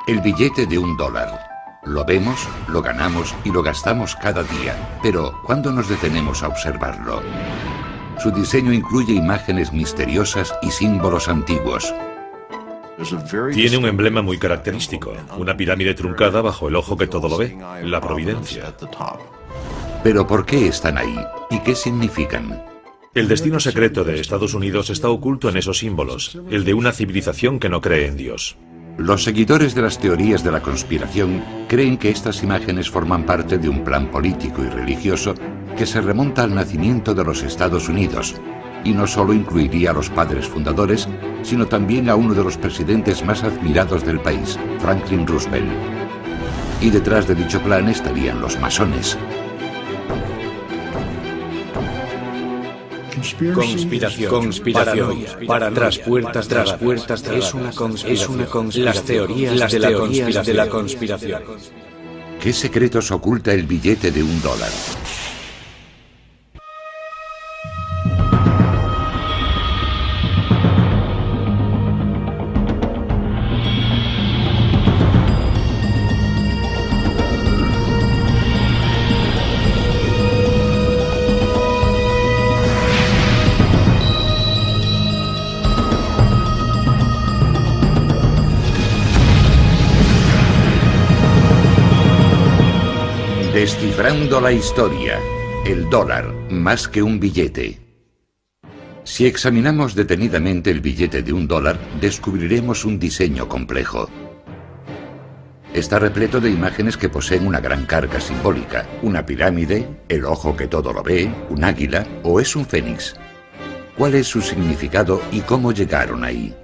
El billete de $1. Lo vemos, lo ganamos y lo gastamos cada día. Pero, ¿cuándo nos detenemos a observarlo? Su diseño incluye imágenes misteriosas y símbolos antiguos. Tiene un emblema muy característico, una pirámide truncada bajo el ojo que todo lo ve, la providencia. Pero ¿por qué están ahí? ¿Y qué significan? El destino secreto de Estados Unidos está oculto en esos símbolos, el de una civilización que no cree en Dios. Los seguidores de las teorías de la conspiración creen que estas imágenes forman parte de un plan político y religioso que se remonta al nacimiento de los Estados Unidos, y no solo incluiría a los padres fundadores, sino también a uno de los presidentes más admirados del país, Franklin Roosevelt. Y detrás de dicho plan estarían los masones. Conspiración, tras puertas, es una conspiración. Las teorías de la conspiración. ¿Qué secretos oculta el billete de $1? Descifrando la historia, el dólar más que un billete. Si examinamos detenidamente el billete de $1, descubriremos un diseño complejo. Está repleto de imágenes que poseen una gran carga simbólica, una pirámide, el ojo que todo lo ve, un águila o es un fénix. ¿Cuál es su significado y cómo llegaron ahí?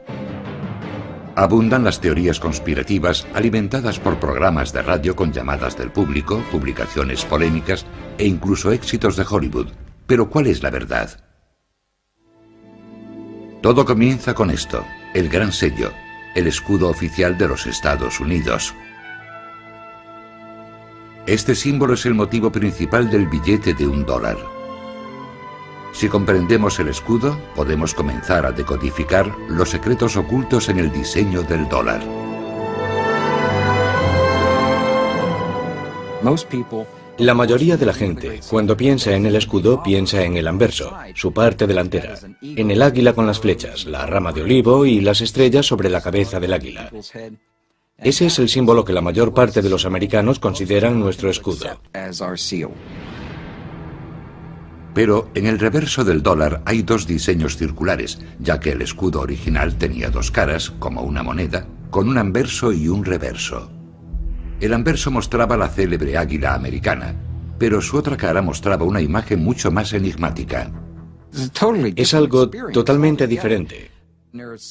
Abundan las teorías conspirativas alimentadas por programas de radio con llamadas del público, publicaciones polémicas e incluso éxitos de Hollywood. Pero ¿cuál es la verdad? Todo comienza con esto, el gran sello, el escudo oficial de los Estados Unidos. Este símbolo es el motivo principal del billete de $1. Si comprendemos el escudo, podemos comenzar a decodificar los secretos ocultos en el diseño del dólar. La mayoría de la gente, cuando piensa en el escudo, piensa en el anverso, su parte delantera, en el águila con las flechas, la rama de olivo y las estrellas sobre la cabeza del águila. Ese es el símbolo que la mayor parte de los americanos consideran nuestro escudo. Pero en el reverso del dólar hay dos diseños circulares, ya que el escudo original tenía dos caras, como una moneda, con un anverso y un reverso. El anverso mostraba la célebre águila americana, pero su otra cara mostraba una imagen mucho más enigmática. Es algo totalmente diferente.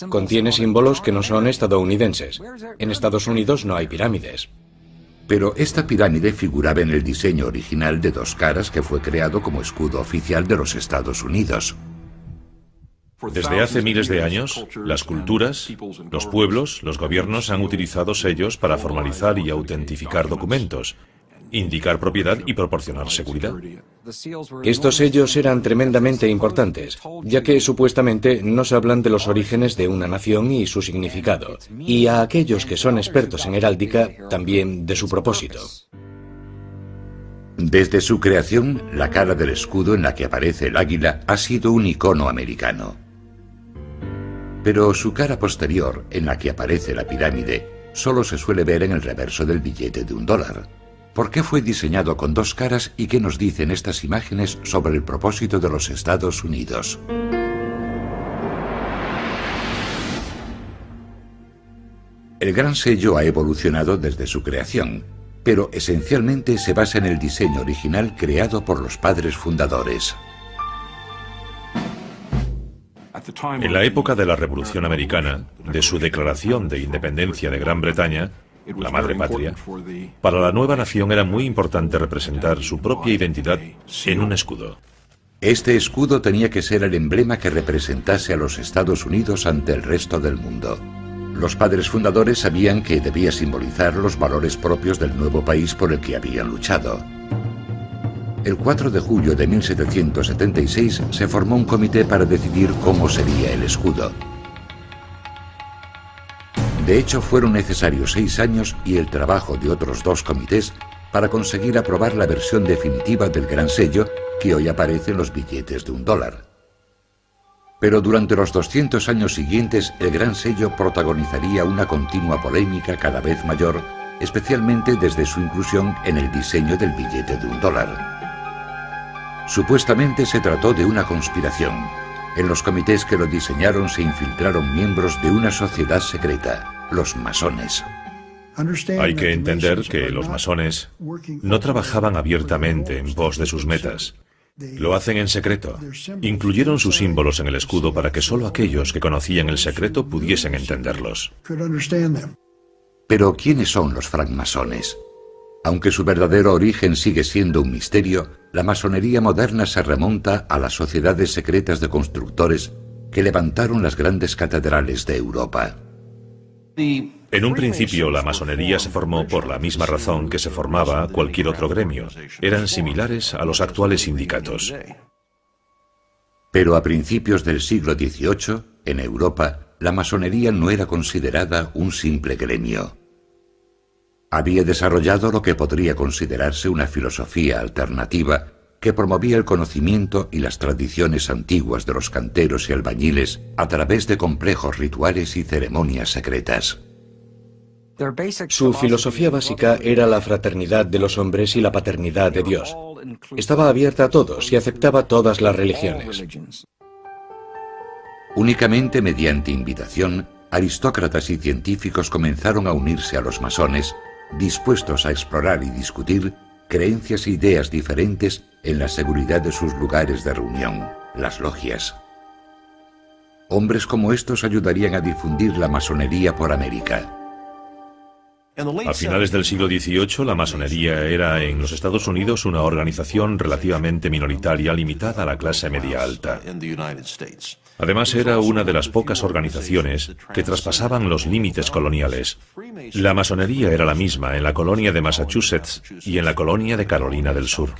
Contiene símbolos que no son estadounidenses. En Estados Unidos no hay pirámides. Pero esta pirámide figuraba en el diseño original de dos caras que fue creado como escudo oficial de los Estados Unidos. Desde hace miles de años, las culturas, los pueblos, los gobiernos han utilizado sellos para formalizar y autentificar documentos, indicar propiedad y proporcionar seguridad. Estos sellos eran tremendamente importantes, ya que supuestamente nos hablan de los orígenes de una nación y su significado, y a aquellos que son expertos en heráldica, también de su propósito. Desde su creación, la cara del escudo en la que aparece el águila ha sido un icono americano. Pero su cara posterior, en la que aparece la pirámide, solo se suele ver en el reverso del billete de $1. ¿Por qué fue diseñado con dos caras y qué nos dicen estas imágenes sobre el propósito de los Estados Unidos? El gran sello ha evolucionado desde su creación, pero esencialmente se basa en el diseño original creado por los padres fundadores. En la época de la Revolución Americana, de su declaración de independencia de Gran Bretaña, la madre patria, para la nueva nación era muy importante representar su propia identidad en un escudo. Este escudo tenía que ser el emblema que representase a los Estados Unidos ante el resto del mundo. Los padres fundadores sabían que debía simbolizar los valores propios del nuevo país por el que habían luchado. El 4 de julio de 1776 se formó un comité para decidir cómo sería el escudo. De hecho, fueron necesarios 6 años y el trabajo de otros 2 comités para conseguir aprobar la versión definitiva del Gran Sello que hoy aparece en los billetes de $1. Pero durante los 200 años siguientes, el Gran Sello protagonizaría una continua polémica cada vez mayor, especialmente desde su inclusión en el diseño del billete de $1. Supuestamente se trató de una conspiración. En los comités que lo diseñaron se infiltraron miembros de una sociedad secreta, los masones. Hay que entender que los masones no trabajaban abiertamente en pos de sus metas. Lo hacen en secreto. Incluyeron sus símbolos en el escudo para que solo aquellos que conocían el secreto pudiesen entenderlos. Pero ¿quiénes son los francmasones? Aunque su verdadero origen sigue siendo un misterio, la masonería moderna se remonta a las sociedades secretas de constructores que levantaron las grandes catedrales de Europa. En un principio, la masonería se formó por la misma razón que se formaba cualquier otro gremio. Eran similares a los actuales sindicatos. Pero a principios del siglo XVIII, en Europa, la masonería no era considerada un simple gremio. Había desarrollado lo que podría considerarse una filosofía alternativa que promovía el conocimiento y las tradiciones antiguas de los canteros y albañiles a través de complejos rituales y ceremonias secretas. Su filosofía básica era la fraternidad de los hombres y la paternidad de Dios. Estaba abierta a todos y aceptaba todas las religiones. Únicamente mediante invitación, aristócratas y científicos comenzaron a unirse a los masones, dispuestos a explorar y discutir creencias e ideas diferentes en la seguridad de sus lugares de reunión, las logias. Hombres como estos ayudarían a difundir la masonería por América. A finales del siglo XVIII, la masonería era en los Estados Unidos una organización relativamente minoritaria limitada a la clase media alta. Además, era una de las pocas organizaciones que traspasaban los límites coloniales. La masonería era la misma en la colonia de Massachusetts y en la colonia de Carolina del Sur.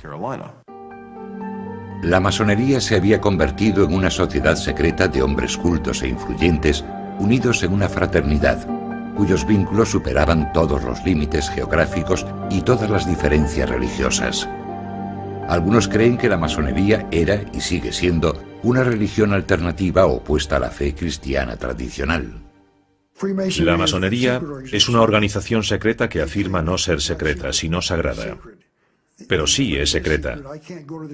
La masonería se había convertido en una sociedad secreta de hombres cultos e influyentes unidos en una fraternidad, cuyos vínculos superaban todos los límites geográficos y todas las diferencias religiosas. Algunos creen que la masonería era y sigue siendo una religión alternativa opuesta a la fe cristiana tradicional. La masonería es una organización secreta que afirma no ser secreta, sino sagrada. Pero sí es secreta.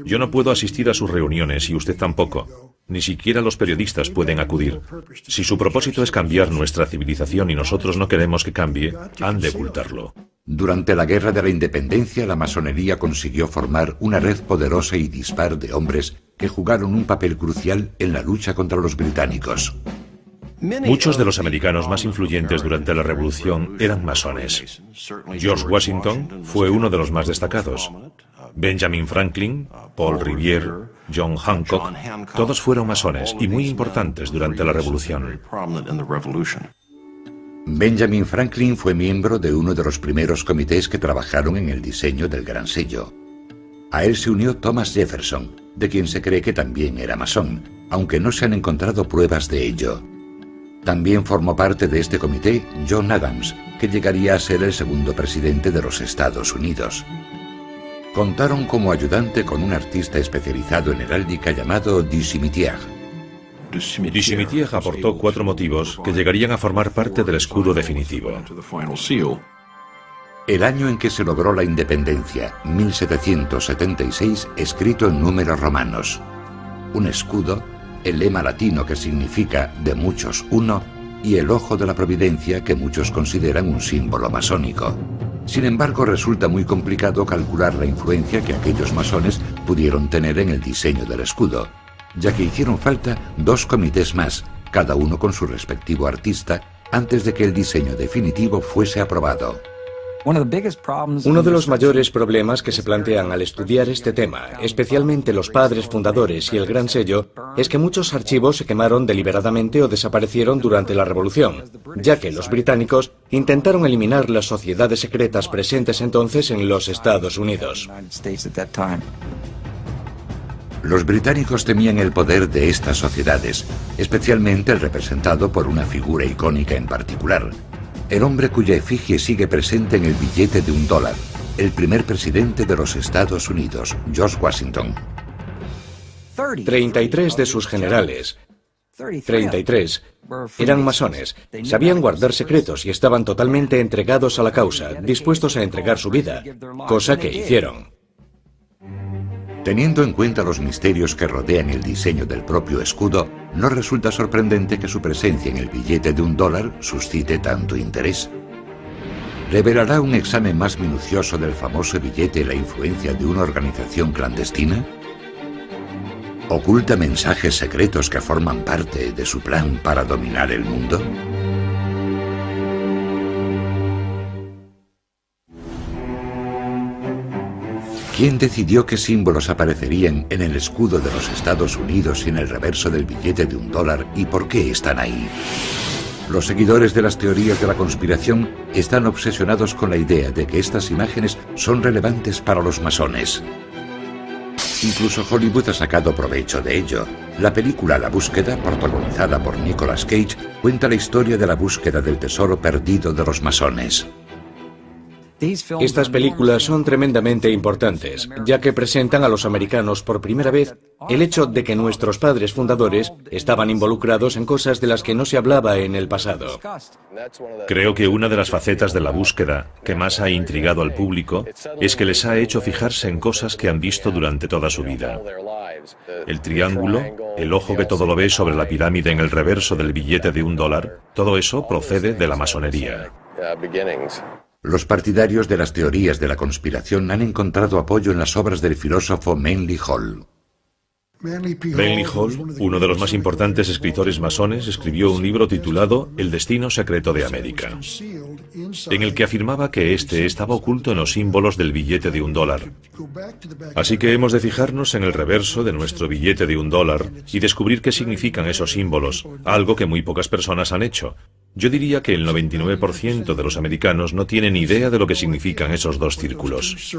Yo no puedo asistir a sus reuniones y usted tampoco. Ni siquiera los periodistas pueden acudir. Si su propósito es cambiar nuestra civilización y nosotros no queremos que cambie, han de ocultarlo. Durante la Guerra de la Independencia, la masonería consiguió formar una red poderosa y dispar de hombres que jugaron un papel crucial en la lucha contra los británicos. Muchos de los americanos más influyentes durante la Revolución eran masones. George Washington fue uno de los más destacados. Benjamin Franklin, Paul Revere, John Hancock, todos fueron masones y muy importantes durante la Revolución. Benjamin Franklin fue miembro de uno de los primeros comités que trabajaron en el diseño del Gran Sello. A él se unió Thomas Jefferson, de quien se cree que también era masón, aunque no se han encontrado pruebas de ello. También formó parte de este comité John Adams, que llegaría a ser el segundo presidente de los Estados Unidos. Contaron como ayudante con un artista especializado en heráldica llamado Du Cimetière. Du Cimetière aportó 4 motivos que llegarían a formar parte del escudo definitivo. El año en que se logró la independencia, 1776, escrito en números romanos. Un escudo, el lema latino que significa de muchos uno, y el ojo de la providencia que muchos consideran un símbolo masónico. Sin embargo, resulta muy complicado calcular la influencia que aquellos masones pudieron tener en el diseño del escudo, ya que hicieron falta 2 comités más, cada uno con su respectivo artista, antes de que el diseño definitivo fuese aprobado. Uno de los mayores problemas que se plantean al estudiar este tema, especialmente los padres fundadores y el Gran Sello, es que muchos archivos se quemaron deliberadamente o desaparecieron durante la Revolución, ya que los británicos intentaron eliminar las sociedades secretas presentes entonces en los Estados Unidos. Los británicos temían el poder de estas sociedades, especialmente el representado por una figura icónica en particular, el hombre cuya efigie sigue presente en el billete de $1, el primer presidente de los Estados Unidos, George Washington. 33 de sus generales, 33, eran masones, sabían guardar secretos y estaban totalmente entregados a la causa, dispuestos a entregar su vida, cosa que hicieron. Teniendo en cuenta los misterios que rodean el diseño del propio escudo, no resulta sorprendente que su presencia en el billete de $1 suscite tanto interés. ¿Revelará un examen más minucioso del famoso billete la influencia de una organización clandestina? ¿Oculta mensajes secretos que forman parte de su plan para dominar el mundo? ¿Quién decidió qué símbolos aparecerían en el escudo de los Estados Unidos y en el reverso del billete de $1 y por qué están ahí? Los seguidores de las teorías de la conspiración están obsesionados con la idea de que estas imágenes son relevantes para los masones. Incluso Hollywood ha sacado provecho de ello. La película La Búsqueda, protagonizada por Nicolas Cage, cuenta la historia de la búsqueda del tesoro perdido de los masones. Estas películas son tremendamente importantes, ya que presentan a los americanos por primera vez el hecho de que nuestros padres fundadores estaban involucrados en cosas de las que no se hablaba en el pasado. Creo que una de las facetas de La Búsqueda que más ha intrigado al público es que les ha hecho fijarse en cosas que han visto durante toda su vida. El triángulo, el ojo que todo lo ve sobre la pirámide en el reverso del billete de $1, todo eso procede de la masonería. Los partidarios de las teorías de la conspiración han encontrado apoyo en las obras del filósofo Manly Hall. Manly Hall, uno de los más importantes escritores masones, escribió un libro titulado El destino secreto de América, en el que afirmaba que este estaba oculto en los símbolos del billete de $1. Así que hemos de fijarnos en el reverso de nuestro billete de $1 y descubrir qué significan esos símbolos, algo que muy pocas personas han hecho. Yo diría que el 99% de los americanos no tienen idea de lo que significan esos dos círculos.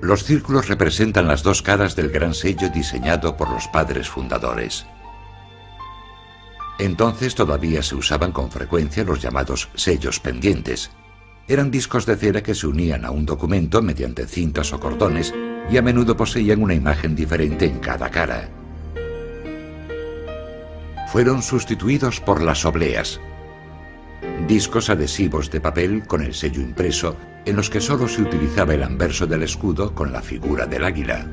Los círculos representan las dos caras del gran sello diseñado por los padres fundadores. Entonces todavía se usaban con frecuencia los llamados sellos pendientes. Eran discos de cera que se unían a un documento mediante cintas o cordones y a menudo poseían una imagen diferente en cada cara. Fueron sustituidos por las obleas, discos adhesivos de papel con el sello impreso en los que solo se utilizaba el anverso del escudo con la figura del águila.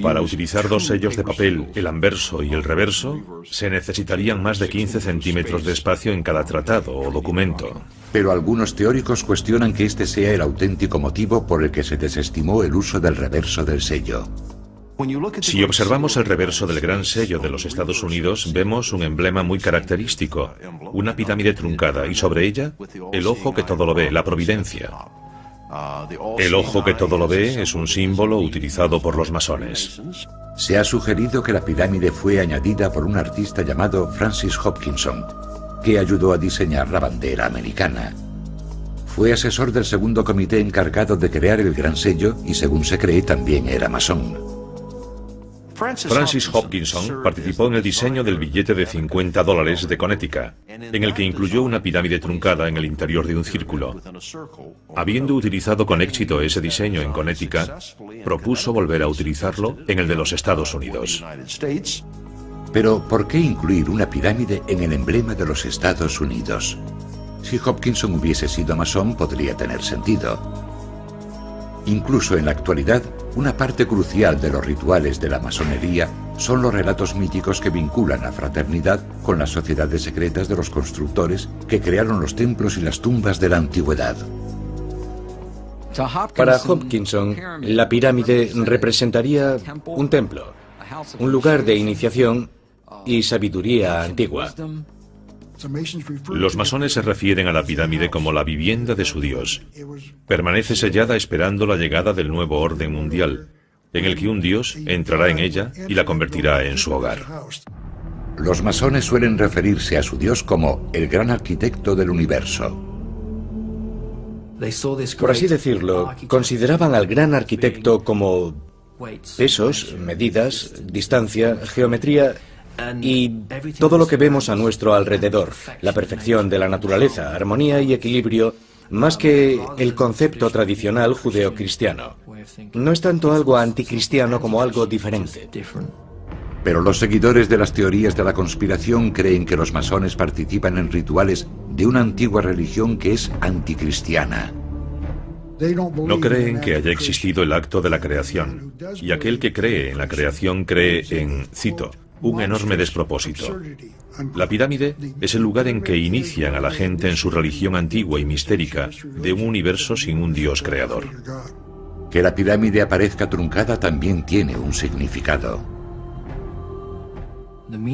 Para utilizar dos sellos de papel, el anverso y el reverso, se necesitarían más de 15 centímetros de espacio en cada tratado o documento. Pero algunos teóricos cuestionan que este sea el auténtico motivo por el que se desestimó el uso del reverso del sello. Si observamos el reverso del gran sello de los Estados Unidos, vemos un emblema muy característico, una pirámide truncada y sobre ella el ojo que todo lo ve, la providencia. El ojo que todo lo ve es un símbolo utilizado por los masones. Se ha sugerido que la pirámide fue añadida por un artista llamado Francis Hopkinson, que ayudó a diseñar la bandera americana. Fue asesor del segundo comité encargado de crear el gran sello y, según se cree, también era masón. Francis Hopkinson participó en el diseño del billete de $50 de Connecticut, en el que incluyó una pirámide truncada en el interior de un círculo. Habiendo utilizado con éxito ese diseño en Connecticut, propuso volver a utilizarlo en el de los Estados Unidos. Pero, ¿por qué incluir una pirámide en el emblema de los Estados Unidos? Si Hopkinson hubiese sido masón, podría tener sentido. Incluso en la actualidad, una parte crucial de los rituales de la masonería son los relatos míticos que vinculan la fraternidad con las sociedades secretas de los constructores que crearon los templos y las tumbas de la antigüedad. Para Hopkinson, la pirámide representaría un templo, un lugar de iniciación y sabiduría antigua. Los masones se refieren a la pirámide como la vivienda de su Dios. Permanece sellada esperando la llegada del nuevo orden mundial, en el que un Dios entrará en ella y la convertirá en su hogar. Los masones suelen referirse a su Dios como el gran arquitecto del universo. Por así decirlo, consideraban al gran arquitecto como pesos, medidas, distancia, geometría Y todo lo que vemos a nuestro alrededor, la perfección de la naturaleza, armonía y equilibrio, más que el concepto tradicional judeocristiano. No es tanto algo anticristiano como algo diferente. Pero los seguidores de las teorías de la conspiración creen que los masones participan en rituales de una antigua religión que es anticristiana. No creen que haya existido el acto de la creación, y aquel que cree en la creación cree en, cito, un enorme despropósito. La pirámide es el lugar en que inician a la gente en su religión antigua y mistérica de un universo sin un Dios creador. Que la pirámide aparezca truncada también tiene un significado.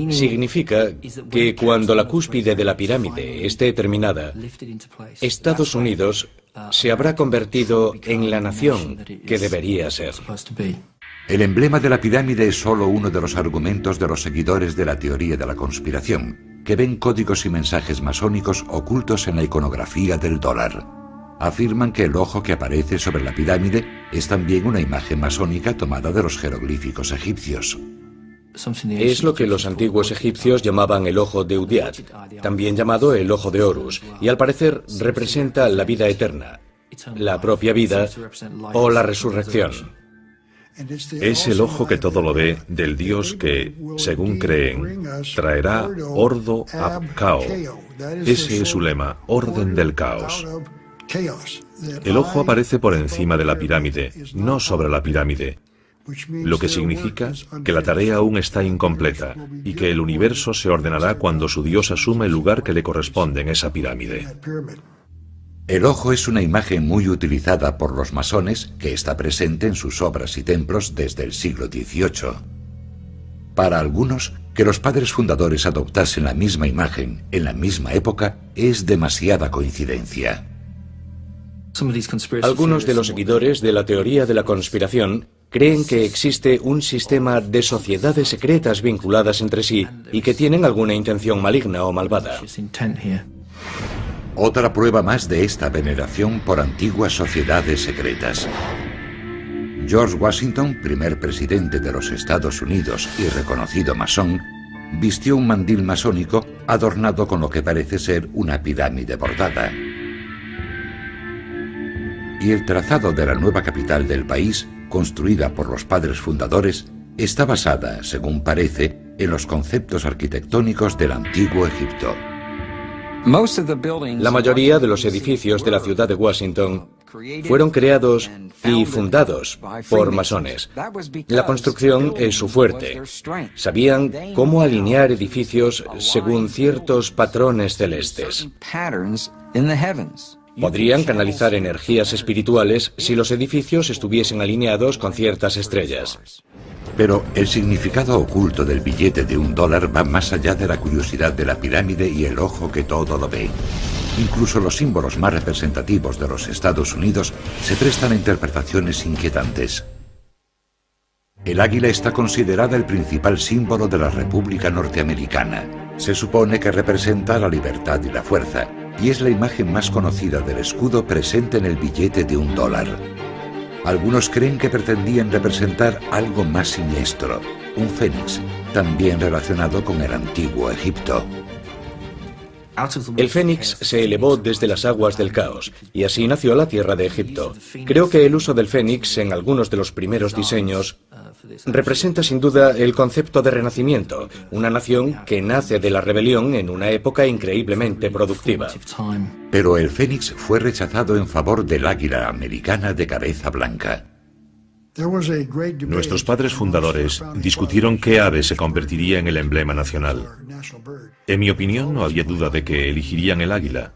Significa que cuando la cúspide de la pirámide esté terminada, Estados Unidos se habrá convertido en la nación que debería ser. El emblema de la pirámide es solo uno de los argumentos de los seguidores de la teoría de la conspiración, que ven códigos y mensajes masónicos ocultos en la iconografía del dólar. Afirman que el ojo que aparece sobre la pirámide es también una imagen masónica tomada de los jeroglíficos egipcios. Es lo que los antiguos egipcios llamaban el ojo de Udiat, también llamado el ojo de Horus, y al parecer representa la vida eterna, la propia vida o la resurrección. Es el ojo que todo lo ve del Dios que, según creen, traerá ordo ab cao. Ese es su lema, orden del caos. El ojo aparece por encima de la pirámide, no sobre la pirámide, lo que significa que la tarea aún está incompleta y que el universo se ordenará cuando su Dios asume el lugar que le corresponde en esa pirámide. El ojo es una imagen muy utilizada por los masones que está presente en sus obras y templos desde el siglo XVIII. Para algunos, que los padres fundadores adoptasen la misma imagen en la misma época es demasiada coincidencia. Algunos de los seguidores de la teoría de la conspiración creen que existe un sistema de sociedades secretas vinculadas entre sí y que tienen alguna intención maligna o malvada. Otra prueba más de esta veneración por antiguas sociedades secretas. George Washington, primer presidente de los Estados Unidos y reconocido masón, vistió un mandil masónico adornado con lo que parece ser una pirámide bordada. Y el trazado de la nueva capital del país, construida por los padres fundadores, está basada, según parece, en los conceptos arquitectónicos del antiguo Egipto. La mayoría de los edificios de la ciudad de Washington fueron creados y fundados por masones. La construcción es su fuerte. Sabían cómo alinear edificios según ciertos patrones celestes. Podrían canalizar energías espirituales si los edificios estuviesen alineados con ciertas estrellas. Pero el significado oculto del billete de $1 va más allá de la curiosidad de la pirámide y el ojo que todo lo ve. Incluso los símbolos más representativos de los Estados Unidos se prestan a interpretaciones inquietantes. El águila está considerada el principal símbolo de la República Norteamericana. Se supone que representa la libertad y la fuerza, y es la imagen más conocida del escudo presente en el billete de $1. Algunos creen que pretendían representar algo más siniestro, un fénix, también relacionado con el antiguo Egipto. El fénix se elevó desde las aguas del caos, y así nació la tierra de Egipto. Creo que el uso del fénix en algunos de los primeros diseños representa sin duda el concepto de renacimiento, una nación que nace de la rebelión en una época increíblemente productiva. Pero el fénix fue rechazado en favor del águila americana de cabeza blanca. Nuestros padres fundadores discutieron qué ave se convertiría en el emblema nacional. En mi opinión, no había duda de que elegirían el águila.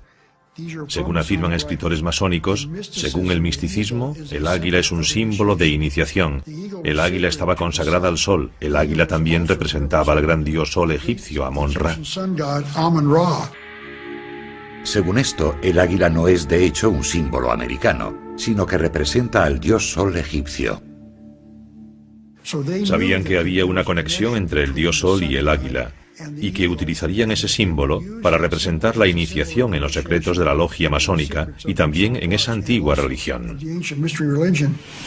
Según afirman escritores masónicos, según el misticismo, el águila es un símbolo de iniciación. El águila estaba consagrada al sol. El águila también representaba al gran dios sol egipcio, Amon-Ra. Según esto, el águila no es de hecho un símbolo americano, sino que representa al dios sol egipcio. Sabían que había una conexión entre el dios sol y el águila. y que utilizarían ese símbolo para representar la iniciación en los secretos de la logia masónica y también en esa antigua religión.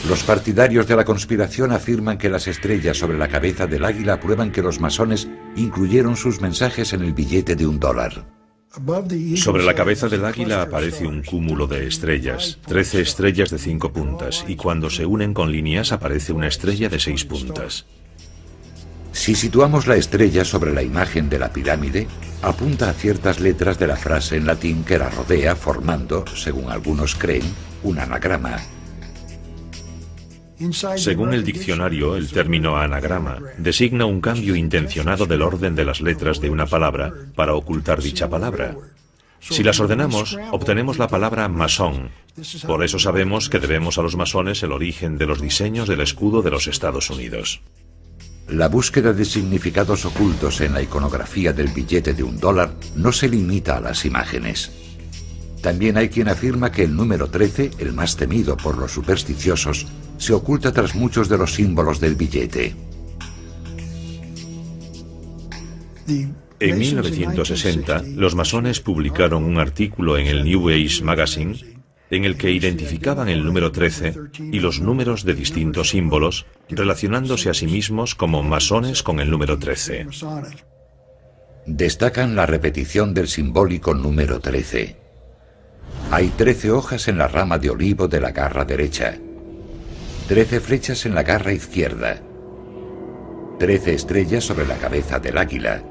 Los partidarios de la conspiración afirman que las estrellas sobre la cabeza del águila prueban que los masones incluyeron sus mensajes en el billete de $1. Sobre la cabeza del águila aparece un cúmulo de estrellas, 13 estrellas de 5 puntas, y cuando se unen con líneas aparece una estrella de 6 puntas. Si situamos la estrella sobre la imagen de la pirámide, apunta a ciertas letras de la frase en latín que la rodea, formando, según algunos creen, un anagrama. Según el diccionario, el término anagrama designa un cambio intencionado del orden de las letras de una palabra para ocultar dicha palabra. Si las ordenamos, obtenemos la palabra masón. Por eso sabemos que debemos a los masones el origen de los diseños del escudo de los Estados Unidos. La búsqueda de significados ocultos en la iconografía del billete de $1 no se limita a las imágenes. También hay quien afirma que el número 13, el más temido por los supersticiosos, se oculta tras muchos de los símbolos del billete. En 1960, los masones publicaron un artículo en el New Age Magazine en el que identificaban el número 13 y los números de distintos símbolos, relacionándose a sí mismos como masones con el número 13. Destacan la repetición del simbólico número 13. Hay 13 hojas en la rama de olivo de la garra derecha, 13 flechas en la garra izquierda, 13 estrellas sobre la cabeza del águila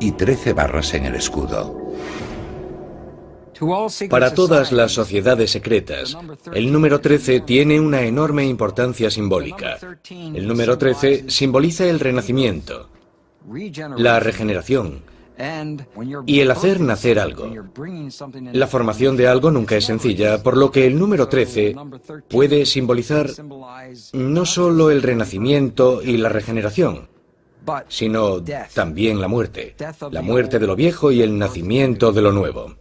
y 13 barras en el escudo. Para todas las sociedades secretas, el número 13 tiene una enorme importancia simbólica. El número 13 simboliza el renacimiento, la regeneración y el hacer nacer algo. La formación de algo nunca es sencilla, por lo que el número 13 puede simbolizar no solo el renacimiento y la regeneración, sino también la muerte de lo viejo y el nacimiento de lo nuevo.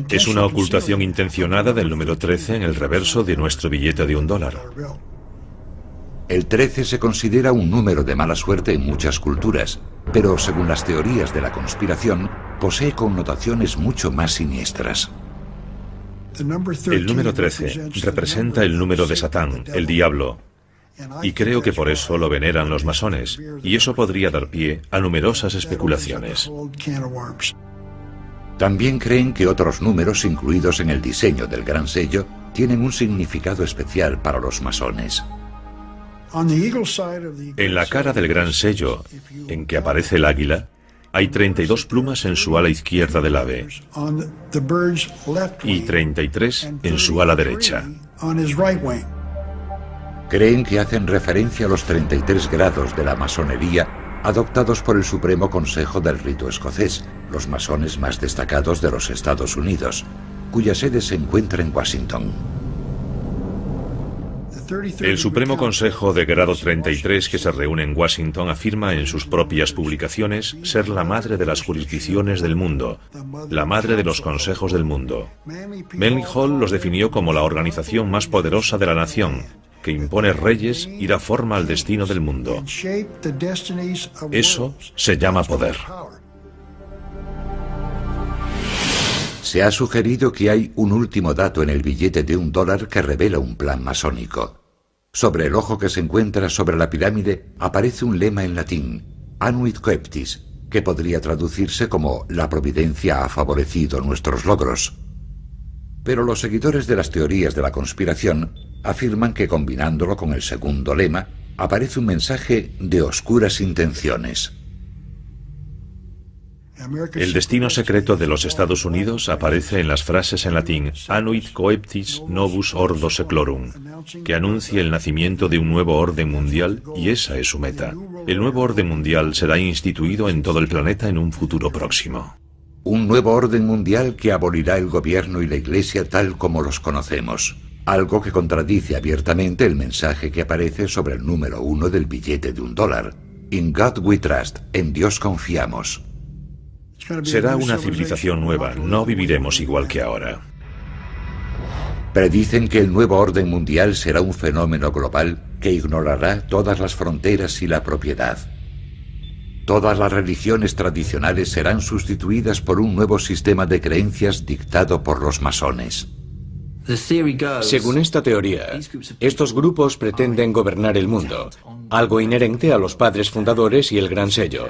Es una ocultación intencionada del número 13 en el reverso de nuestro billete de $1. El 13 se considera un número de mala suerte en muchas culturas, pero según las teorías de la conspiración, posee connotaciones mucho más siniestras. El número 13 representa el número de Satán, el diablo, y creo que por eso lo veneran los masones, y eso podría dar pie a numerosas especulaciones. También creen que otros números incluidos en el diseño del gran sello tienen un significado especial para los masones. En la cara del gran sello, en que aparece el águila, hay 32 plumas en su ala izquierda del ave y 33 en su ala derecha. Creen que hacen referencia a los 33 grados de la masonería adoptados por el Supremo Consejo del Rito Escocés, los masones más destacados de los Estados Unidos, cuya sede se encuentra en Washington. El Supremo Consejo de Grado 33 que se reúne en Washington afirma en sus propias publicaciones ser la madre de las jurisdicciones del mundo, la madre de los consejos del mundo. Manly Hall los definió como la organización más poderosa de la nación, que impone reyes y da forma al destino del mundo. Eso se llama poder. Se ha sugerido que hay un último dato en el billete de $1 que revela un plan masónico. Sobre el ojo que se encuentra sobre la pirámide aparece un lema en latín, Annuit Coeptis, que podría traducirse como la providencia ha favorecido nuestros logros. Pero los seguidores de las teorías de la conspiración afirman que combinándolo con el segundo lema aparece un mensaje de oscuras intenciones. El destino secreto de los Estados Unidos aparece en las frases en latín Annuit Coeptis Novus Ordo Seclorum, que anuncia el nacimiento de un nuevo orden mundial, y esa es su meta. El nuevo orden mundial será instituido en todo el planeta en un futuro próximo. Un nuevo orden mundial que abolirá el gobierno y la iglesia tal como los conocemos, algo que contradice abiertamente el mensaje que aparece sobre el número 1 del billete de $1. In God we trust, en Dios confiamos. Será una civilización nueva, no viviremos igual que ahora. Predicen que el nuevo orden mundial será un fenómeno global que ignorará todas las fronteras y la propiedad. Todas las religiones tradicionales serán sustituidas por un nuevo sistema de creencias dictado por los masones. Según esta teoría, estos grupos pretenden gobernar el mundo, algo inherente a los padres fundadores y el Gran Sello.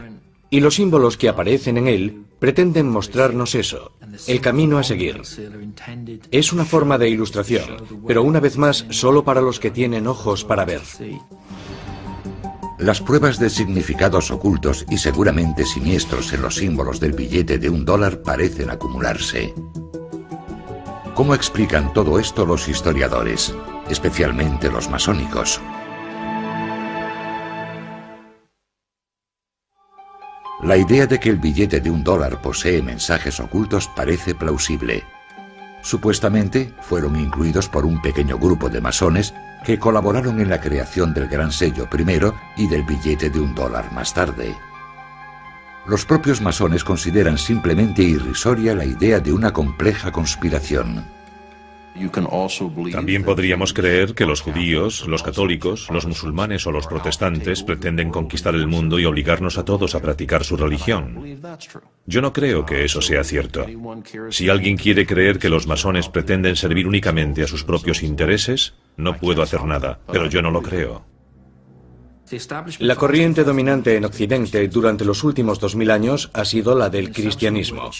Y los símbolos que aparecen en él pretenden mostrarnos eso, el camino a seguir. Es una forma de ilustración, pero una vez más solo para los que tienen ojos para ver. Las pruebas de significados ocultos y seguramente siniestros en los símbolos del billete de $1 parecen acumularse. ¿Cómo explican todo esto los historiadores, especialmente los masónicos? La idea de que el billete de $1 posee mensajes ocultos parece plausible. Supuestamente fueron incluidos por un pequeño grupo de masones que colaboraron en la creación del Gran Sello primero y del billete de $1 más tarde. Los propios masones consideran simplemente irrisoria la idea de una compleja conspiración. También podríamos creer que los judíos, los católicos, los musulmanes o los protestantes pretenden conquistar el mundo y obligarnos a todos a practicar su religión. Yo no creo que eso sea cierto. Si alguien quiere creer que los masones pretenden servir únicamente a sus propios intereses, no puedo hacer nada, pero yo no lo creo. La corriente dominante en Occidente durante los últimos 2000 años ha sido la del cristianismo.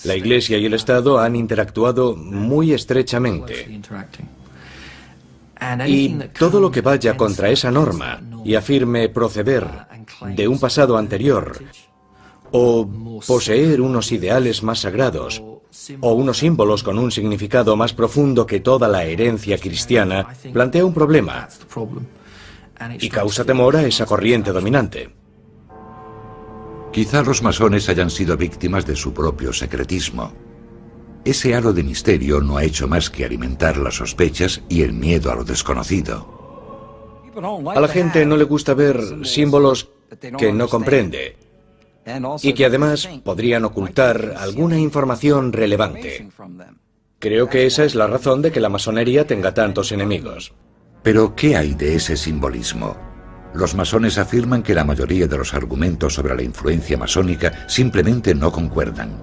La Iglesia y el Estado han interactuado muy estrechamente. Y todo lo que vaya contra esa norma y afirme proceder de un pasado anterior, o poseer unos ideales más sagrados, o unos símbolos con un significado más profundo que toda la herencia cristiana, plantea un problema y causa temor a esa corriente dominante. Quizá los masones hayan sido víctimas de su propio secretismo. Ese halo de misterio no ha hecho más que alimentar las sospechas y el miedo a lo desconocido. A la gente no le gusta ver símbolos que no comprende y que además podrían ocultar alguna información relevante. Creo que esa es la razón de que la masonería tenga tantos enemigos. Pero, ¿qué hay de ese simbolismo? Los masones afirman que la mayoría de los argumentos sobre la influencia masónica simplemente no concuerdan.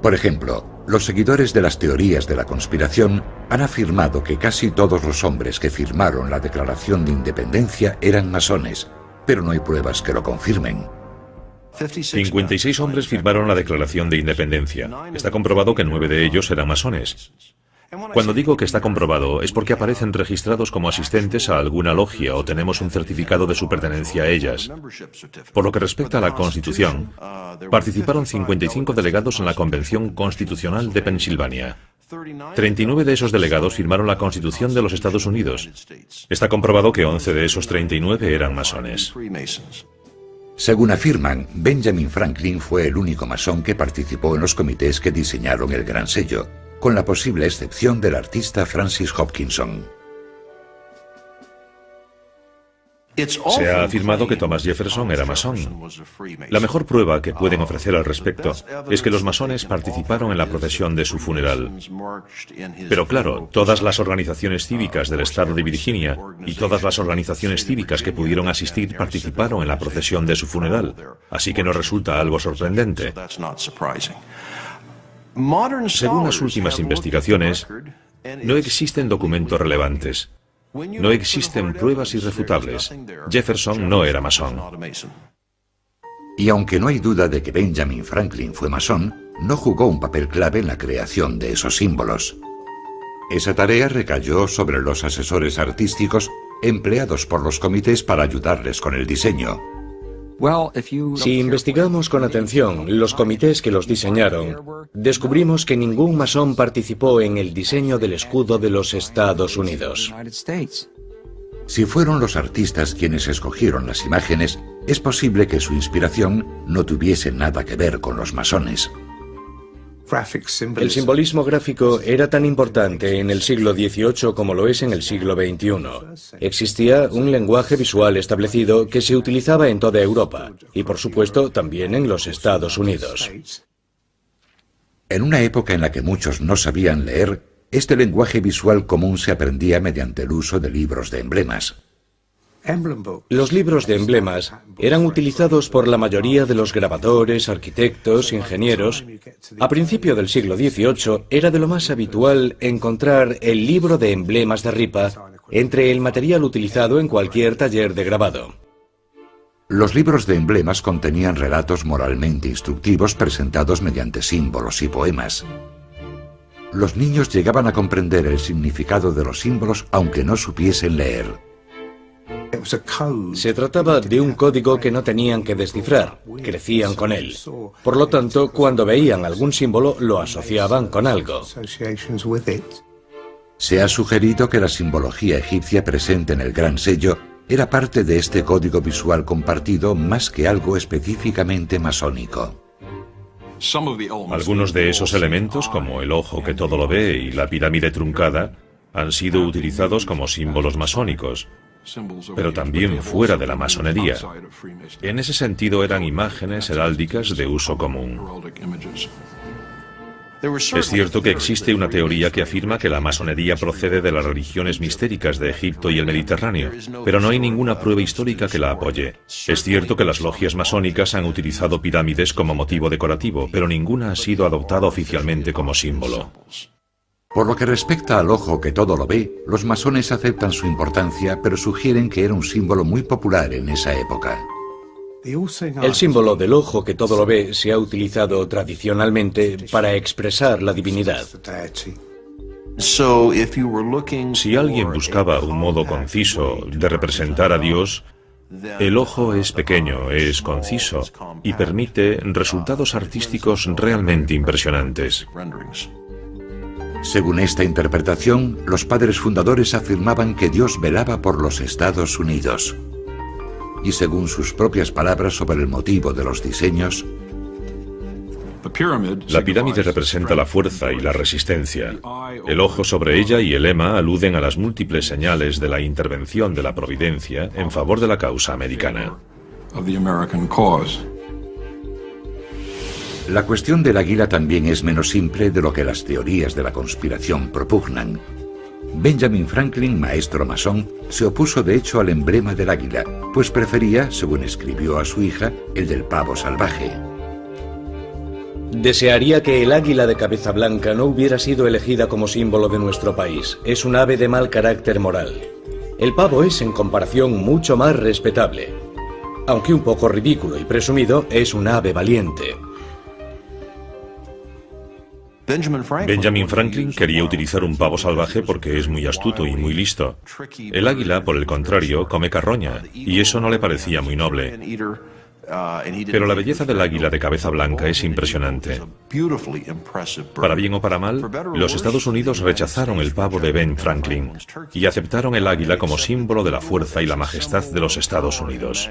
Por ejemplo, los seguidores de las teorías de la conspiración han afirmado que casi todos los hombres que firmaron la Declaración de Independencia eran masones, pero no hay pruebas que lo confirmen. 56 hombres firmaron la Declaración de Independencia. Está comprobado que 9 de ellos eran masones. Cuando digo que está comprobado es porque aparecen registrados como asistentes a alguna logia o tenemos un certificado de su pertenencia a ellas. Por lo que respecta a la Constitución, participaron 55 delegados en la Convención Constitucional de Pensilvania. 39 de esos delegados firmaron la Constitución de los Estados Unidos. Está comprobado que 11 de esos 39 eran masones. Según afirman, Benjamin Franklin fue el único masón que participó en los comités que diseñaron el Gran Sello, con la posible excepción del artista Francis Hopkinson. Se ha afirmado que Thomas Jefferson era masón. La mejor prueba que pueden ofrecer al respecto es que los masones participaron en la procesión de su funeral. Pero claro, todas las organizaciones cívicas del estado de Virginia y todas las organizaciones cívicas que pudieron asistir participaron en la procesión de su funeral, así que no resulta algo sorprendente. Según las últimas investigaciones, no existen documentos relevantes. No existen pruebas irrefutables. Jefferson no era masón. Y aunque no hay duda de que Benjamin Franklin fue masón, no jugó un papel clave en la creación de esos símbolos. Esa tarea recayó sobre los asesores artísticos empleados por los comités para ayudarles con el diseño. Si investigamos con atención los comités que los diseñaron, descubrimos que ningún masón participó en el diseño del escudo de los Estados Unidos. Si fueron los artistas quienes escogieron las imágenes, es posible que su inspiración no tuviese nada que ver con los masones. El simbolismo gráfico era tan importante en el siglo XVIII como lo es en el siglo XXI. Existía un lenguaje visual establecido que se utilizaba en toda Europa y, por supuesto, también en los Estados Unidos. En una época en la que muchos no sabían leer, este lenguaje visual común se aprendía mediante el uso de libros de emblemas. Los libros de emblemas eran utilizados por la mayoría de los grabadores, arquitectos, ingenieros. A principio del siglo XVIII era de lo más habitual encontrar el libro de emblemas de ripa entre el material utilizado en cualquier taller de grabado. Los libros de emblemas contenían relatos moralmente instructivos presentados mediante símbolos y poemas. Los niños llegaban a comprender el significado de los símbolos aunque no supiesen leer. Se trataba de un código que no tenían que descifrar, crecían con él. Por lo tanto, cuando veían algún símbolo, lo asociaban con algo. Se ha sugerido que la simbología egipcia presente en el Gran Sello era parte de este código visual compartido más que algo específicamente masónico. Algunos de esos elementos, como el ojo que todo lo ve y la pirámide truncada, han sido utilizados como símbolos masónicos, pero también fuera de la masonería. En ese sentido eran imágenes heráldicas de uso común. Es cierto que existe una teoría que afirma que la masonería procede de las religiones mistéricas de Egipto y el Mediterráneo, pero no hay ninguna prueba histórica que la apoye. Es cierto que las logias masónicas han utilizado pirámides como motivo decorativo, pero ninguna ha sido adoptada oficialmente como símbolo. Por lo que respecta al ojo que todo lo ve, los masones aceptan su importancia, pero sugieren que era un símbolo muy popular en esa época. El símbolo del ojo que todo lo ve se ha utilizado tradicionalmente para expresar la divinidad. Si alguien buscaba un modo conciso de representar a Dios, el ojo es pequeño, es conciso y permite resultados artísticos realmente impresionantes. Según esta interpretación, los padres fundadores afirmaban que Dios velaba por los Estados Unidos. Y según sus propias palabras sobre el motivo de los diseños, la pirámide representa la fuerza y la resistencia. El ojo sobre ella y el lema aluden a las múltiples señales de la intervención de la providencia en favor de la causa americana. La cuestión del águila también es menos simple de lo que las teorías de la conspiración propugnan. Benjamin Franklin, maestro masón, se opuso de hecho al emblema del águila, pues prefería, según escribió a su hija, el del pavo salvaje. Desearía que el águila de cabeza blanca no hubiera sido elegida como símbolo de nuestro país. Es un ave de mal carácter moral. El pavo es, en comparación, mucho más respetable. Aunque un poco ridículo y presumido, es un ave valiente. Benjamin Franklin quería utilizar un pavo salvaje porque es muy astuto y muy listo. El águila, por el contrario, come carroña, y eso no le parecía muy noble. Pero la belleza del águila de cabeza blanca es impresionante. Para bien o para mal, los Estados Unidos rechazaron el pavo de Ben Franklin y aceptaron el águila como símbolo de la fuerza y la majestad de los Estados Unidos.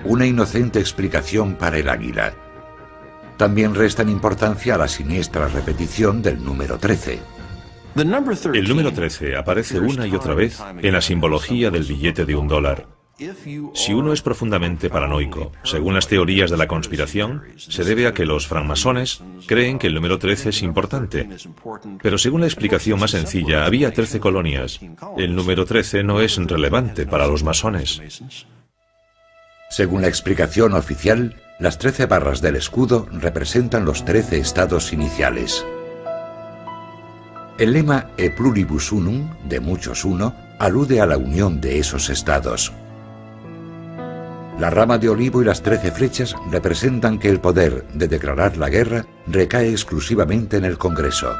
Una inocente explicación para el águila. También restan importancia a la siniestra repetición del número 13. El número 13 aparece una y otra vez en la simbología del billete de $1. Si uno es profundamente paranoico, según las teorías de la conspiración, se debe a que los francmasones creen que el número 13 es importante. Pero según la explicación más sencilla, había 13 colonias. El número 13 no es relevante para los masones. Según la explicación oficial, las 13 barras del escudo representan los 13 estados iniciales. El lema E pluribus unum, de muchos uno, alude a la unión de esos estados. La rama de olivo y las 13 flechas representan que el poder de declarar la guerra recae exclusivamente en el Congreso.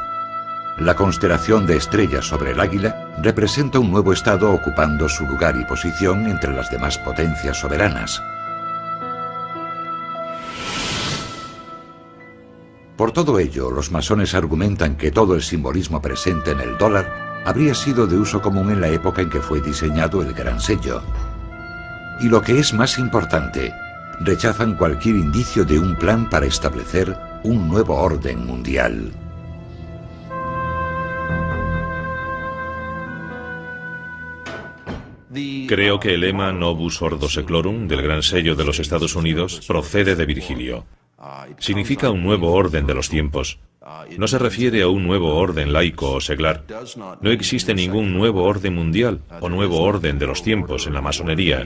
La constelación de estrellas sobre el águila representa un nuevo estado ocupando su lugar y posición entre las demás potencias soberanas. Por todo ello, los masones argumentan que todo el simbolismo presente en el dólar habría sido de uso común en la época en que fue diseñado el Gran Sello. Y lo que es más importante, rechazan cualquier indicio de un plan para establecer un nuevo orden mundial. Creo que el lema Novus Ordo Seclorum del Gran Sello de los Estados Unidos procede de Virgilio. Significa un nuevo orden de los tiempos. No se refiere a un nuevo orden laico o seglar. No existe ningún nuevo orden mundial o nuevo orden de los tiempos en la masonería.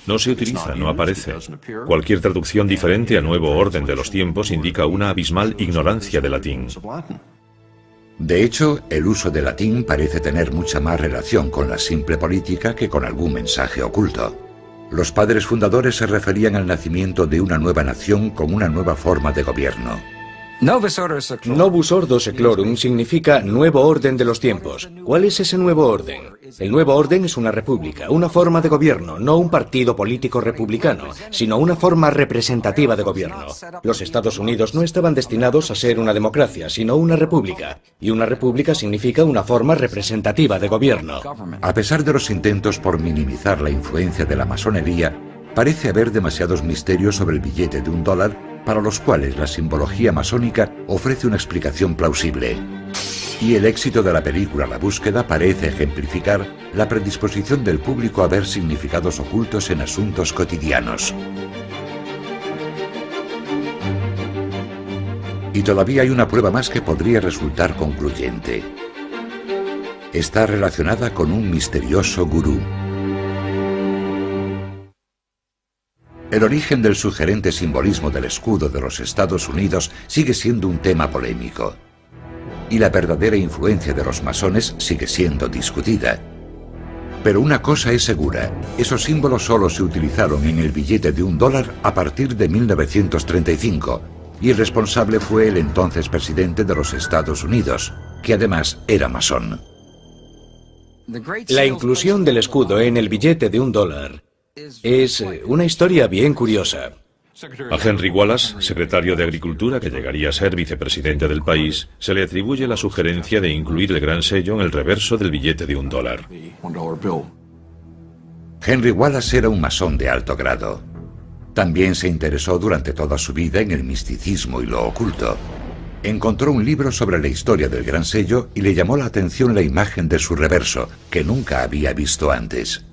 No se utiliza, no aparece. Cualquier traducción diferente a nuevo orden de los tiempos indica una abismal ignorancia del latín. De hecho, el uso del latín parece tener mucha más relación con la simple política que con algún mensaje oculto. Los padres fundadores se referían al nacimiento de una nueva nación con una nueva forma de gobierno. Novus Ordo Seclorum significa nuevo orden de los tiempos. ¿Cuál es ese nuevo orden? El nuevo orden es una república, una forma de gobierno, no un partido político republicano, sino una forma representativa de gobierno. Los Estados Unidos no estaban destinados a ser una democracia, sino una república. Y una república significa una forma representativa de gobierno. A pesar de los intentos por minimizar la influencia de la masonería, parece haber demasiados misterios sobre el billete de $1 para los cuales la simbología masónica ofrece una explicación plausible. Y el éxito de la película La Búsqueda parece ejemplificar la predisposición del público a ver significados ocultos en asuntos cotidianos. Y todavía hay una prueba más que podría resultar concluyente. Está relacionada con un misterioso gurú. El origen del sugerente simbolismo del escudo de los Estados Unidos sigue siendo un tema polémico. Y la verdadera influencia de los masones sigue siendo discutida. Pero una cosa es segura, esos símbolos solo se utilizaron en el billete de $1 a partir de 1935, y el responsable fue el entonces presidente de los Estados Unidos, que además era masón. La inclusión del escudo en el billete de $1 es una historia bien curiosa. A Henry Wallace, secretario de Agricultura que llegaría a ser vicepresidente del país, se le atribuye la sugerencia de incluir el gran sello en el reverso del billete de $1. Henry Wallace era un masón de alto grado. También se interesó durante toda su vida en el misticismo y lo oculto. Encontró un libro sobre la historia del gran sello y le llamó la atención la imagen de su reverso, que nunca había visto antes.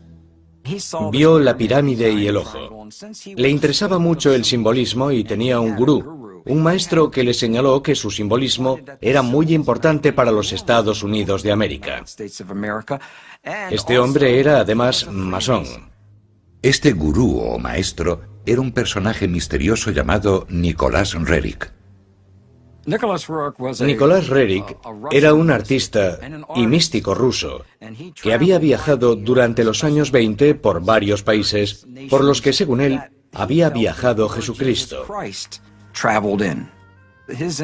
Vio la pirámide y el ojo. Le interesaba mucho el simbolismo y tenía un gurú, un maestro que le señaló que su simbolismo era muy importante para los Estados Unidos de América. Este hombre era además masón. Este gurú o maestro era un personaje misterioso llamado Nicholas Roerich. Nicholas Roerich era un artista y místico ruso que había viajado durante los años 20 por varios países por los que, según él, había viajado Jesucristo.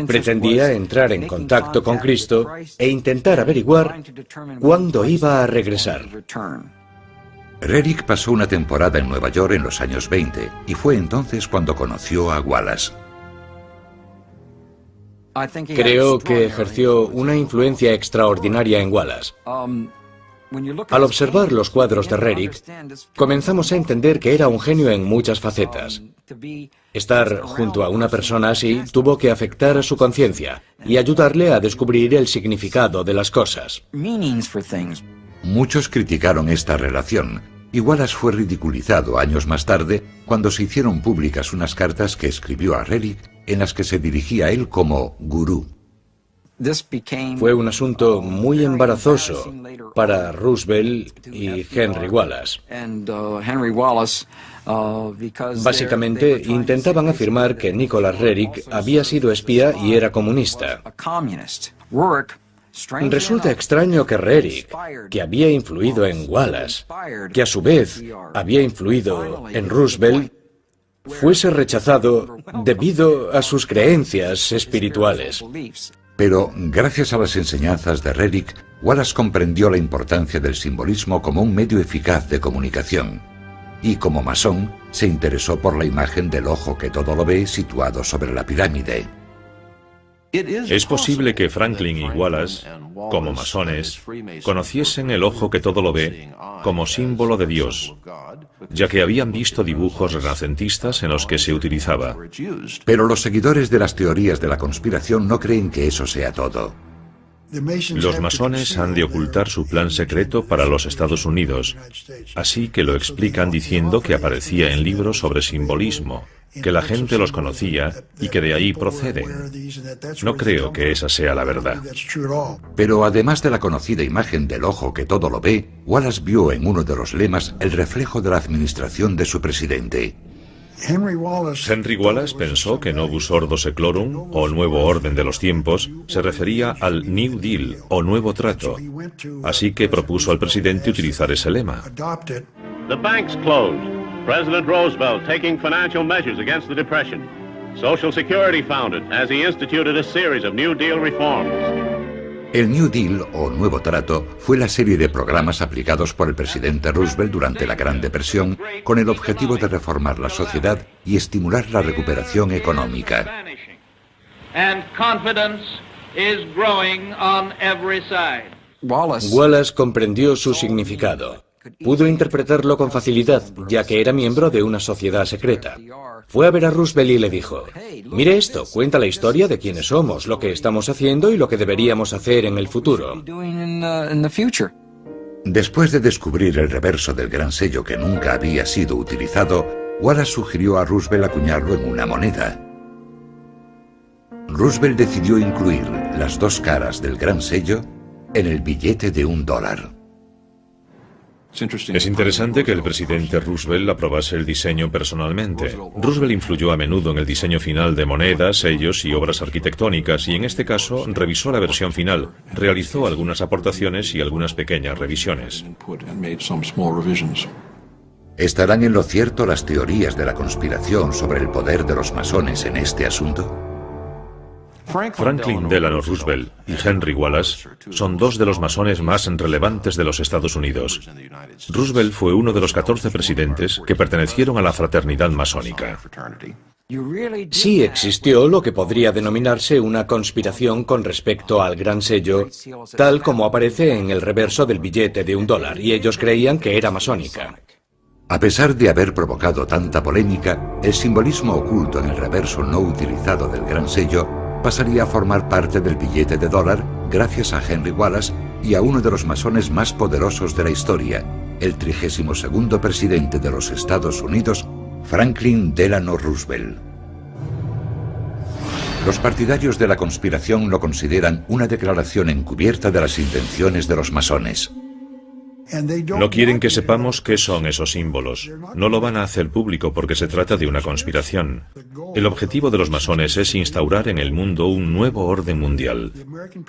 Pretendía entrar en contacto con Cristo e intentar averiguar cuándo iba a regresar. Roerich pasó una temporada en Nueva York en los años 20 y fue entonces cuando conoció a Wallace. Creo que ejerció una influencia extraordinaria en Wallace. Al observar los cuadros de Roerich, comenzamos a entender que era un genio en muchas facetas. Estar junto a una persona así tuvo que afectar a su conciencia y ayudarle a descubrir el significado de las cosas. Muchos criticaron esta relación, y Wallace fue ridiculizado años más tarde cuando se hicieron públicas unas cartas que escribió a Roerich en las que se dirigía a él como gurú. Fue un asunto muy embarazoso para Roosevelt y Henry Wallace. Básicamente, intentaban afirmar que Nicholas Roerich había sido espía y era comunista. Resulta extraño que Roerich, que había influido en Wallace, que a su vez había influido en Roosevelt, fuese rechazado debido a sus creencias espirituales. Pero, gracias a las enseñanzas de Roerich, Wallace comprendió la importancia del simbolismo como un medio eficaz de comunicación. Y como masón, se interesó por la imagen del ojo que todo lo ve situado sobre la pirámide. Es posible que Franklin y Wallace, como masones, conociesen el ojo que todo lo ve como símbolo de Dios, ya que habían visto dibujos renacentistas en los que se utilizaba. Pero los seguidores de las teorías de la conspiración no creen que eso sea todo. Los masones han de ocultar su plan secreto para los Estados Unidos, así que lo explican diciendo que aparecía en libros sobre simbolismo, que la gente los conocía y que de ahí proceden. No creo que esa sea la verdad. Pero además de la conocida imagen del ojo que todo lo ve, Wallace vio en uno de los lemas el reflejo de la administración de su presidente. Henry Wallace pensó que Novus Ordo Seclorum, o Nuevo Orden de los Tiempos, se refería al New Deal, o Nuevo Trato. Así que propuso al presidente utilizar ese lema. The banks closed. President Roosevelt taking financial measures against the Depression. Social Security founded as he instituted a series of New Deal reforms. El New Deal, o Nuevo Trato, fue la serie de programas aplicados por el presidente Roosevelt durante la Gran Depresión con el objetivo de reformar la sociedad y estimular la recuperación económica. Wallace comprendió su significado. Pudo interpretarlo con facilidad, ya que era miembro de una sociedad secreta. Fue a ver a Roosevelt y le dijo: mire esto, cuenta la historia de quiénes somos, lo que estamos haciendo y lo que deberíamos hacer en el futuro. Después de descubrir el reverso del gran sello que nunca había sido utilizado, Wallace sugirió a Roosevelt acuñarlo en una moneda. Roosevelt decidió incluir las dos caras del gran sello en el billete de $1. Es interesante que el presidente Roosevelt aprobase el diseño personalmente. Roosevelt influyó a menudo en el diseño final de monedas, sellos y obras arquitectónicas, y en este caso revisó la versión final, realizó algunas aportaciones y algunas pequeñas revisiones. ¿Estarán en lo cierto las teorías de la conspiración sobre el poder de los masones en este asunto? Franklin Delano Roosevelt y Henry Wallace son dos de los masones más relevantes de los Estados Unidos. Roosevelt fue uno de los 14 presidentes que pertenecieron a la fraternidad masónica. Sí existió lo que podría denominarse una conspiración con respecto al gran sello, tal como aparece en el reverso del billete de $1, y ellos creían que era masónica. A pesar de haber provocado tanta polémica, el simbolismo oculto en el reverso no utilizado del gran sello pasaría a formar parte del billete de $1 gracias a Henry Wallace y a uno de los masones más poderosos de la historia, el 32º presidente de los Estados Unidos, Franklin Delano Roosevelt. Los partidarios de la conspiración lo consideran una declaración encubierta de las intenciones de los masones. No quieren que sepamos qué son esos símbolos. No lo van a hacer público porque se trata de una conspiración. El objetivo de los masones es instaurar en el mundo un nuevo orden mundial.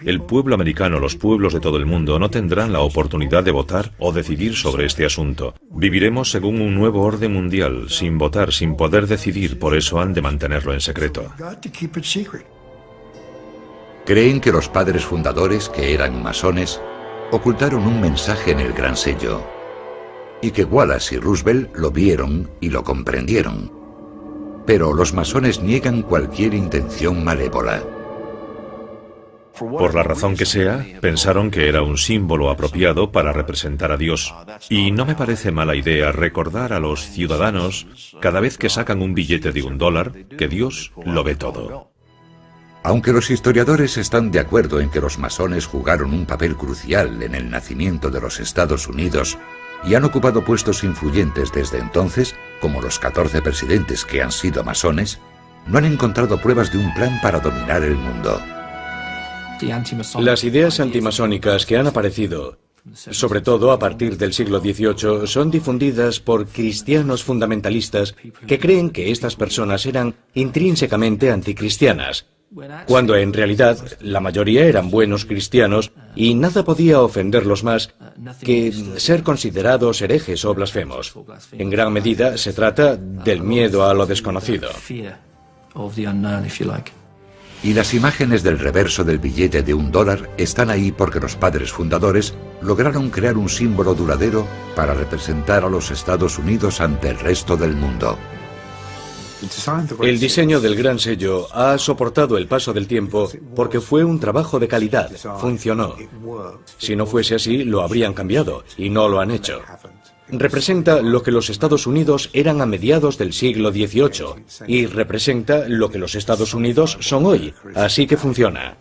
El pueblo americano, los pueblos de todo el mundo, no tendrán la oportunidad de votar o decidir sobre este asunto. Viviremos según un nuevo orden mundial, sin votar, sin poder decidir, por eso han de mantenerlo en secreto. Creen que los padres fundadores, que eran masones, ocultaron un mensaje en el gran sello, y que Wallace y Roosevelt lo vieron y lo comprendieron. Pero los masones niegan cualquier intención malévola. Por la razón que sea, pensaron que era un símbolo apropiado para representar a Dios. Y no me parece mala idea recordar a los ciudadanos, cada vez que sacan un billete de $1, que Dios lo ve todo. Aunque los historiadores están de acuerdo en que los masones jugaron un papel crucial en el nacimiento de los Estados Unidos y han ocupado puestos influyentes desde entonces, como los 14 presidentes que han sido masones, no han encontrado pruebas de un plan para dominar el mundo. Las ideas antimasónicas que han aparecido, sobre todo a partir del siglo XVIII, son difundidas por cristianos fundamentalistas que creen que estas personas eran intrínsecamente anticristianas, cuando en realidad la mayoría eran buenos cristianos y nada podía ofenderlos más que ser considerados herejes o blasfemos. En gran medida se trata del miedo a lo desconocido. Y las imágenes del reverso del billete de $1 están ahí porque los padres fundadores lograron crear un símbolo duradero para representar a los Estados Unidos ante el resto del mundo. El diseño del gran sello ha soportado el paso del tiempo porque fue un trabajo de calidad, funcionó. Si no fuese así, lo habrían cambiado, y no lo han hecho. representa lo que los Estados Unidos eran a mediados del siglo XVIII y representa lo que los Estados Unidos son hoy. Así que funciona.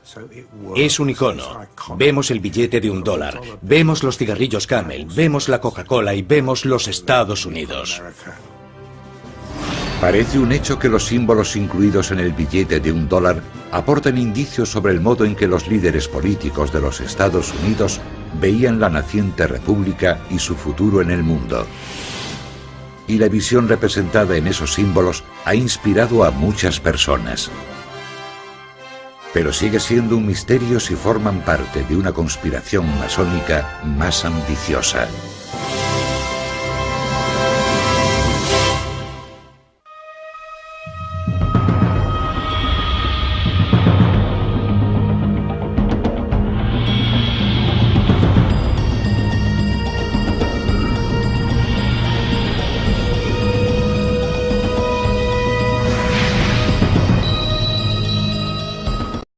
Es un icono. Vemos el billete de $1, vemos los cigarrillos Camel, vemos la Coca-Cola y vemos los Estados Unidos. Parece un hecho que los símbolos incluidos en el billete de $1 aportan indicios sobre el modo en que los líderes políticos de los Estados Unidos veían la naciente república y su futuro en el mundo. Y la visión representada en esos símbolos ha inspirado a muchas personas. Pero sigue siendo un misterio si forman parte de una conspiración masónica más ambiciosa.